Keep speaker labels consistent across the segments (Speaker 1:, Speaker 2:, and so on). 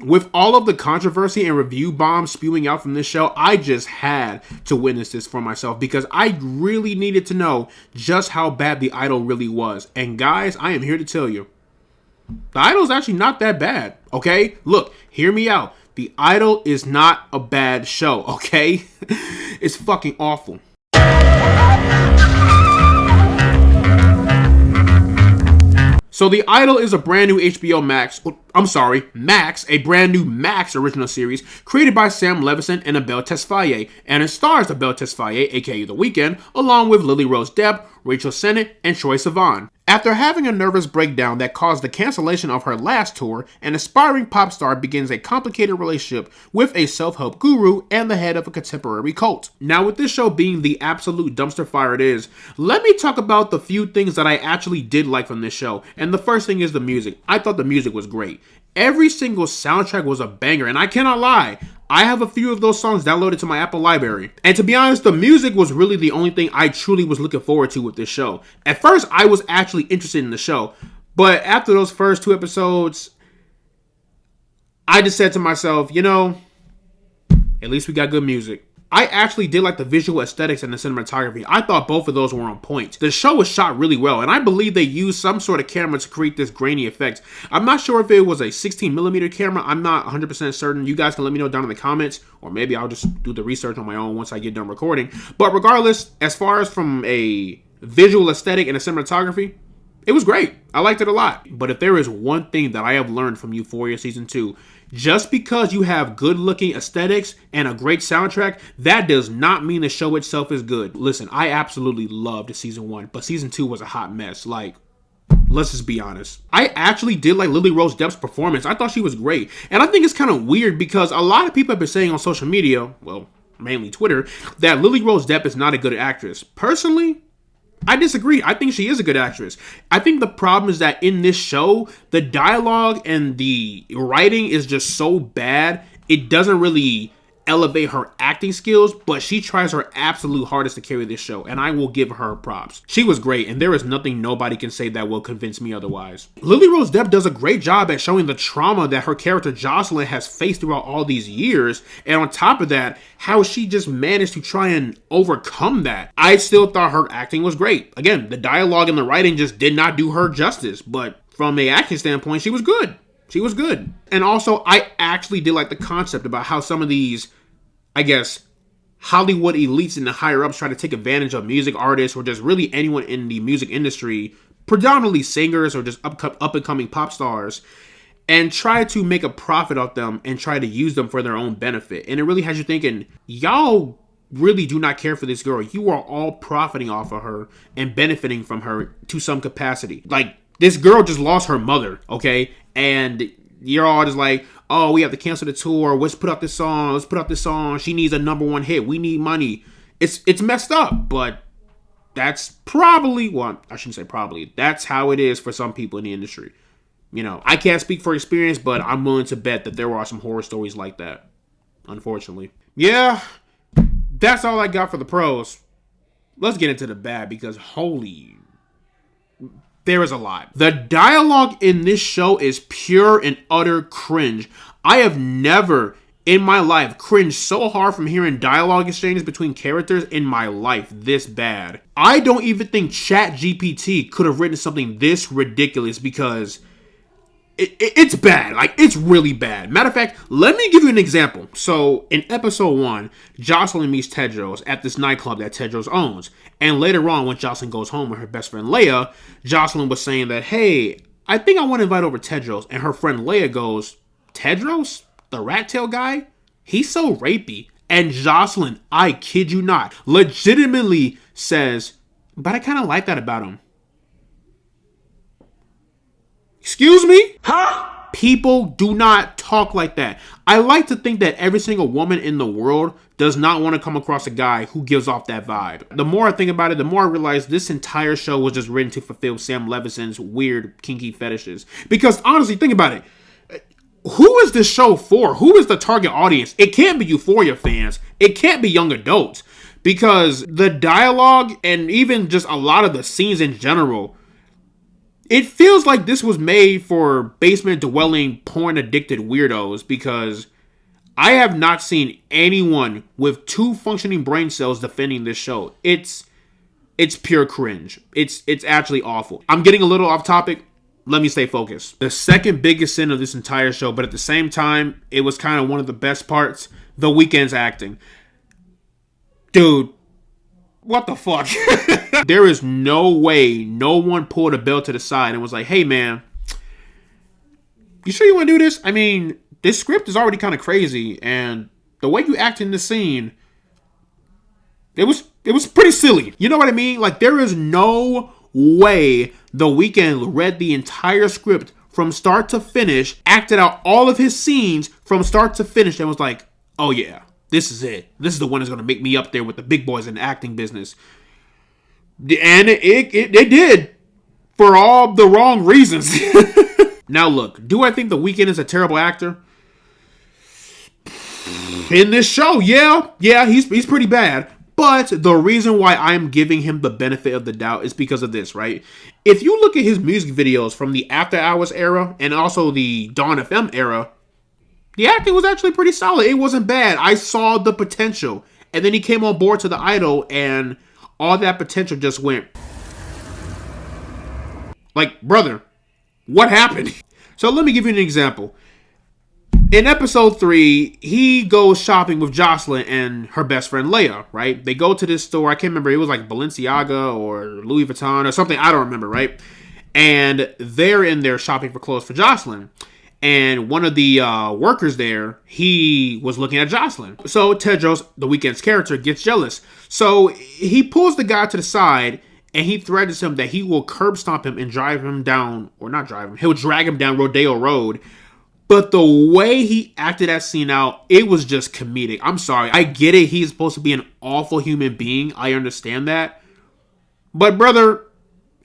Speaker 1: With all of the controversy and review bombs spewing out from this show, I just had to witness this for myself because I really needed to know just how bad The Idol really was. And guys, I am here to tell you, The Idol is actually not that bad, okay? Look, hear me out. The Idol is not a bad show, okay? It's fucking awful. So The Idol is a brand new HBO Max, a brand new Max original series created by Sam Levinson and Abel Tesfaye, and it stars Abel Tesfaye, aka The Weeknd, along with Lily Rose Depp, Rachel Sennett, and Troye Sivan. After having a nervous breakdown that caused the cancellation of her last tour, an aspiring pop star begins a complicated relationship with a self-help guru and the head of a contemporary cult. Now, with this show being the absolute dumpster fire it is, let me talk about the few things that I actually did like from this show. And the first thing is the music. I thought the music was great. Every single soundtrack was a banger, and I cannot lie, I have a few of those songs downloaded to my Apple library. And to be honest, the music was really the only thing I truly was looking forward to with this show. At first, I was actually interested in the show, but after those first 2 episodes, I just said to myself, you know, at least we got good music. I actually did like the visual aesthetics and the cinematography. I thought both of those were on point. The show was shot really well, and I believe they used some sort of camera to create this grainy effect. I'm not sure if it was a 16mm camera. I'm not 100% certain. You guys can let me know down in the comments, or maybe I'll just do the research on my own once I get done recording. But regardless, as far as from a visual aesthetic and a cinematography, it was great. I liked it a lot. But if there is one thing that I have learned from Euphoria Season 2, just because you have good-looking aesthetics and a great soundtrack, that does not mean the show itself is good. Listen, I absolutely loved Season 1, but Season 2 was a hot mess. Like, let's just be honest. I actually did like Lily Rose Depp's performance. I thought she was great. And I think it's kind of weird because a lot of people have been saying on social media, well, mainly Twitter, that Lily Rose Depp is not a good actress. Personally, I disagree. I think she is a good actress. I think the problem is that in this show, the dialogue and the writing is just so bad, it doesn't really elevate her acting skills, but she tries her absolute hardest to carry this show, and I will give her props. She was great, and there is nothing nobody can say that will convince me otherwise. Lily Rose Depp does a great job at showing the trauma that her character Jocelyn has faced throughout all these years, and on top of that, how she just managed to try and overcome that. I still thought her acting was great. Again, the dialogue and the writing just did not do her justice, but from an acting standpoint, she was good. She was good. And also, I actually did like the concept about how some of these, I guess, Hollywood elites and the higher-ups try to take advantage of music artists or just really anyone in the music industry, predominantly singers or just up-and-coming pop stars, and try to make a profit off them and try to use them for their own benefit. And it really has you thinking, y'all really do not care for this girl. You are all profiting off of her and benefiting from her to some capacity. Like, this girl just lost her mother, okay? And you're all just like, oh, we have to cancel the tour. Let's put out this song. She needs a #1 hit. We need money. It's messed up, but that's probably, well, I shouldn't say probably. That's how it is for some people in the industry. You know, I can't speak for experience, but I'm willing to bet that there are some horror stories like that, unfortunately. Yeah, that's all I got for the pros. Let's get into the bad, because holy, there is a lot. The dialogue in this show is pure and utter cringe. I have never in my life cringed so hard from hearing dialogue exchanges between characters in my life this bad. I don't even think ChatGPT could have written something this ridiculous, because it's bad. Like, it's really bad. Matter of fact, let me give you an example. So, in episode 1, Jocelyn meets Tedros at this nightclub that Tedros owns. And later on, when Jocelyn goes home with her best friend Leia, Jocelyn was saying that, hey, I think I want to invite over Tedros. And her friend Leia goes, Tedros? The rat tail guy? He's so rapey. And Jocelyn, I kid you not, legitimately says, but I kind of like that about him. Excuse me? Huh? People do not talk like that. I like to think that every single woman in the world does not want to come across a guy who gives off that vibe. The more I think about it, the more I realize this entire show was just written to fulfill Sam Levinson's weird, kinky fetishes. Because honestly, think about it. Who is this show for? Who is the target audience? It can't be Euphoria fans. It can't be young adults. Because the dialogue and even just a lot of the scenes in general, It feels like this was made for basement-dwelling, porn-addicted weirdos because I have not seen anyone with 2 functioning brain cells defending this show. It's pure cringe. It's actually awful. I'm getting a little off topic. Let me stay focused. The second biggest sin of this entire show, but at the same time, it was kind of one of the best parts, The Weeknd's acting. Dude, what the fuck? There is no way no one pulled a bell to the side and was like, hey man, you sure you want to do this? I mean, this script is already kind of crazy, and the way you act in the scene, it was pretty silly. You know what I mean? Like, there is no way The Weeknd read the entire script from start to finish, acted out all of his scenes from start to finish, and was like, oh yeah, this is it. This is the one that's going to make me up there with the big boys in the acting business. And it did, for all the wrong reasons. Now look, do I think The Weeknd is a terrible actor? In this show, yeah, he's pretty bad. But the reason why I'm giving him the benefit of the doubt is because of this, right? If you look at his music videos from the After Hours era and also the Dawn FM era, the acting was actually pretty solid. It wasn't bad. I saw the potential. And then he came on board to The Idol, and all that potential just went. Like, brother, what happened? So let me give you an example. In episode 3, he goes shopping with Jocelyn and her best friend Leia, right? They go to this store. I can't remember. It was like Balenciaga or Louis Vuitton or something. I don't remember, right? And they're in there shopping for clothes for Jocelyn. And one of the workers there, he was looking at Jocelyn. So Tedros, The Weeknd's character, gets jealous. So he pulls the guy to the side and he threatens him that he will curb stomp him and drive him down, or not drive him, he'll drag him down Rodeo Road. But the way he acted that scene out, it was just comedic. I'm sorry. I get it. He's supposed to be an awful human being. I understand that. But brother,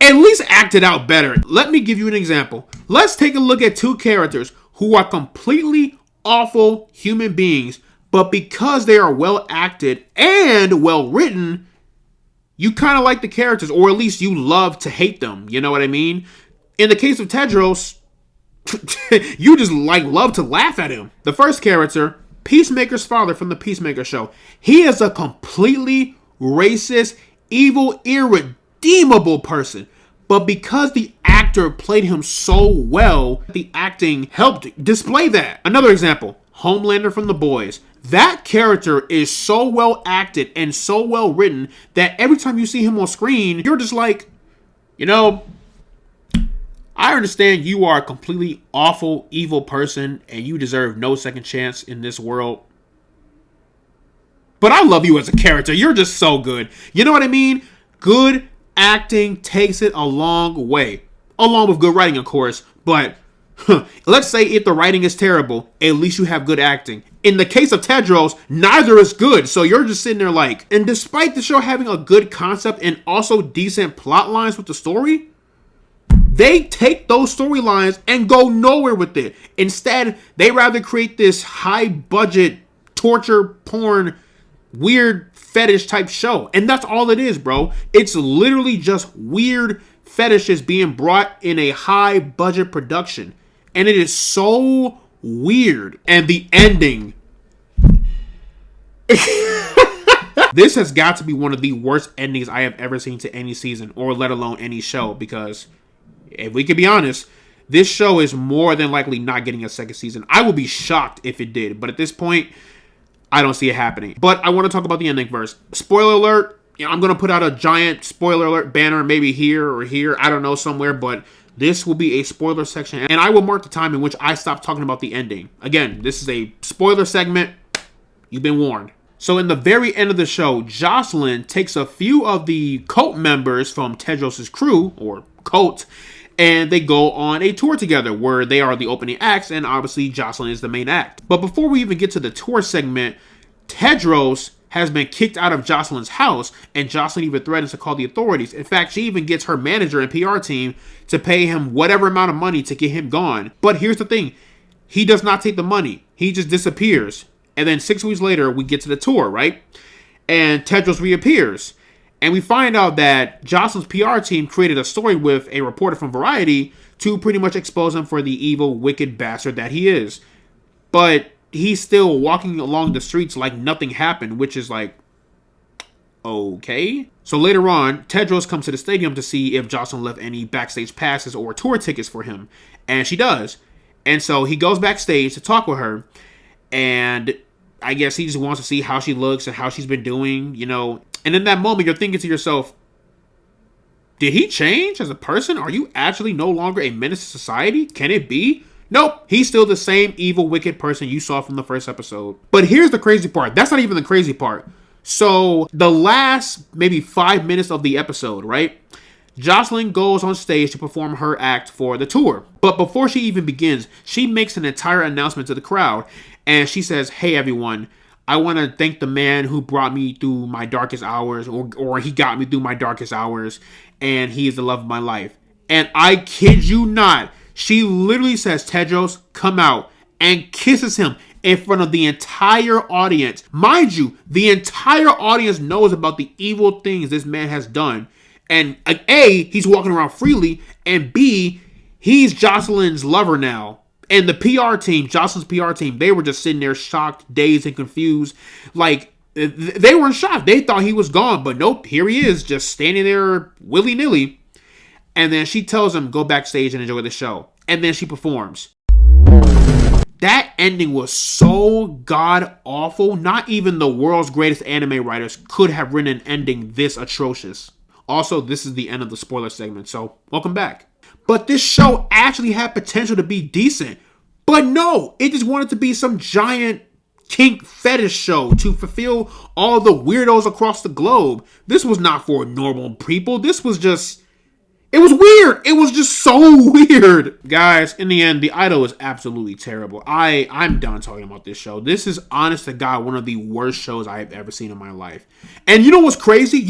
Speaker 1: at least act it out better. Let me give you an example. Let's take a look at 2 characters who are completely awful human beings, but because they are well acted and well written, you kind of like the characters, or at least you love to hate them. You know what I mean? In the case of Tedros, you just love to laugh at him. The first character, Peacemaker's father from the Peacemaker show. He is a completely racist, evil, irredeemable person. But because the actor played him so well, the acting helped display that. Another example, Homelander from The Boys. That character is so well acted and so well written that every time you see him on screen, you're just like, you know, I understand you are a completely awful, evil person and you deserve no second chance in this world. But I love you as a character. You're just so good. You know what I mean? Good acting takes it a long way. Along with good writing, of course. But let's say if the writing is terrible, at least you have good acting. In the case of Tedros, neither is good. So you're just sitting there like, and despite the show having a good concept and also decent plot lines with the story, they take those storylines and go nowhere with it. Instead, they rather create this high-budget torture porn, weird fetish type show. And that's all it is, bro. It's literally just weird fetishes being brought in a high-budget production. And it is so weird. And the ending. This has got to be one of the worst endings I have ever seen to any season, or let alone any show, because if we could be honest, this show is more than likely not getting a second season. I would be shocked if it did, but at this point, I don't see it happening. But I want to talk about the ending first. Spoiler alert, I'm going to put out a giant spoiler alert banner, maybe here or here, I don't know, somewhere, but this will be a spoiler section, and I will mark the time in which I stop talking about the ending. Again, this is a spoiler segment. You've been warned. So in the very end of the show, Jocelyn takes a few of the cult members from Tedros' crew, or cult, and they go on a tour together where they are the opening acts, and obviously Jocelyn is the main act. But before we even get to the tour segment, Tedros has been kicked out of Jocelyn's house, and Jocelyn even threatens to call the authorities. In fact, she even gets her manager and PR team to pay him whatever amount of money to get him gone. But here's the thing. He does not take the money. He just disappears. And then 6 weeks later, we get to the tour, right? And Tedros reappears. And we find out that Jocelyn's PR team created a story with a reporter from Variety to pretty much expose him for the evil, wicked bastard that he is. But he's still walking along the streets like nothing happened, which is like, okay. So later on, Tedros comes to the stadium to see if Jocelyn left any backstage passes or tour tickets for him. And she does. And so he goes backstage to talk with her. And I guess he just wants to see how she looks and how she's been doing, you know. And in that moment, you're thinking to yourself, did he change as a person? Are you actually no longer a menace to society? Can it be? Nope. He's still the same evil, wicked person you saw from the first episode. But here's the crazy part. That's not even the crazy part. So the last maybe 5 minutes of the episode, right? Jocelyn goes on stage to perform her act for the tour. But before she even begins, she makes an entire announcement to the crowd. And she says, hey, everyone, I want to thank the man who brought me through my darkest hours, or he got me through my darkest hours, and he is the love of my life. And I kid you not, she literally says, Tedros, come out, and kisses him in front of the entire audience. Mind you, the entire audience knows about the evil things this man has done. And A, he's walking around freely, and B, he's Jocelyn's lover now. And the PR team, Jocelyn's PR team, they were just sitting there shocked, dazed, and confused. Like, they were in shock. They thought he was gone, but nope, here he is, just standing there willy-nilly. And then she tells him, go backstage and enjoy the show. And then she performs. That ending was so god-awful. Not even the world's greatest anime writers could have written an ending this atrocious. Also, this is the end of the spoiler segment, so welcome back. But this show actually had potential to be decent. But no, it just wanted to be some giant kink fetish show to fulfill all the weirdos across the globe. This was not for normal people. This was just... it was weird. It was just so weird. Guys, in the end, The Idol is absolutely terrible. I'm done talking about this show. This is, honest to God, one of the worst shows I have ever seen in my life. And you know what's crazy?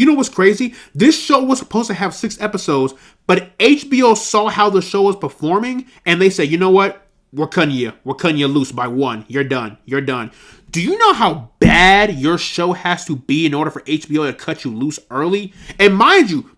Speaker 1: This show was supposed to have 6 episodes, but HBO saw how the show was performing, and they said, you know what? We're cutting you loose by 1. You're done. Do you know how bad your show has to be in order for HBO to cut you loose early? And mind you,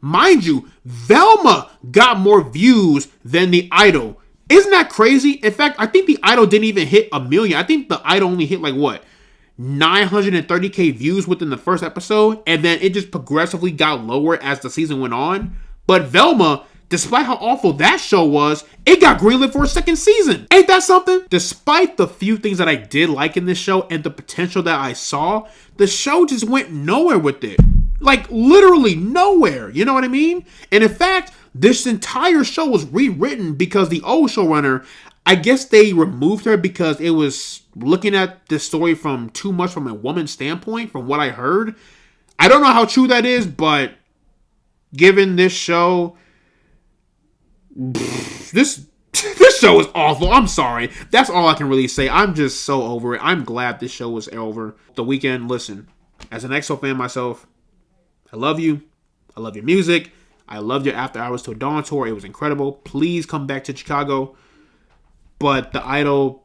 Speaker 1: Velma got more views than The Idol. Isn't that crazy? In fact, I think The Idol didn't even hit 1 million. I think The Idol only hit 930k views within the first episode, and then it just progressively got lower as the season went on. But Velma, despite how awful that show was, it got greenlit for a second season. Ain't that something? Despite the few things that I did like in this show and the potential that I saw, the show just went nowhere with it. Like, literally nowhere. You know what I mean? And in fact, this entire show was rewritten because the old showrunner, I guess they removed her because it was looking at the story from too much from a woman's standpoint, from what I heard. I don't know how true that is, but given this show... This show is awful. I'm sorry. That's all I can really say. I'm just so over it. I'm glad this show was over. The Weeknd, listen, as an EXO fan myself, I love you. I love your music. I loved your After Hours Till Dawn tour. It was incredible. Please come back to Chicago. But The Idol,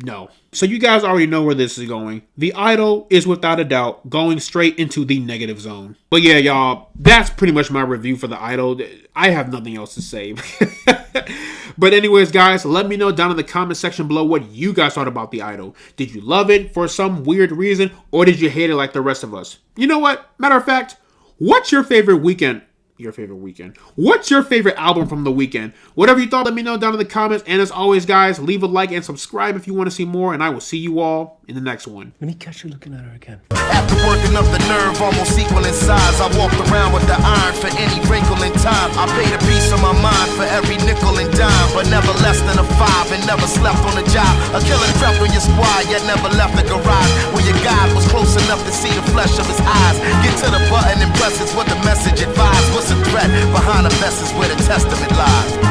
Speaker 1: no. So you guys already know where this is going. The Idol is without a doubt going straight into the negative zone. But yeah, y'all, that's pretty much my review for The Idol. I have nothing else to say. But anyways, guys, let me know down in the comment section below what you guys thought about The Idol. Did you love it for some weird reason, or did you hate it like the rest of us? You know what? Matter of fact, what's your favorite Weeknd? What's your favorite album from The Weeknd? Whatever you thought, let me know down in the comments. And as always, guys, leave a like and subscribe if you want to see more. And I will see you all in the next one.
Speaker 2: Let me catch you looking at her again.
Speaker 3: After working up the nerve, almost equal in size, I walked around with the iron for any wrinkle in time. I paid a piece of my mind for every nickel and dime, but never less than a 5 and never slept on a job. A killer crept on your squad, yet never left the garage. When your God was close enough to see the flesh of his eyes. Get to the button and press is what the message advised. What's a threat behind the vest is where the testament lies.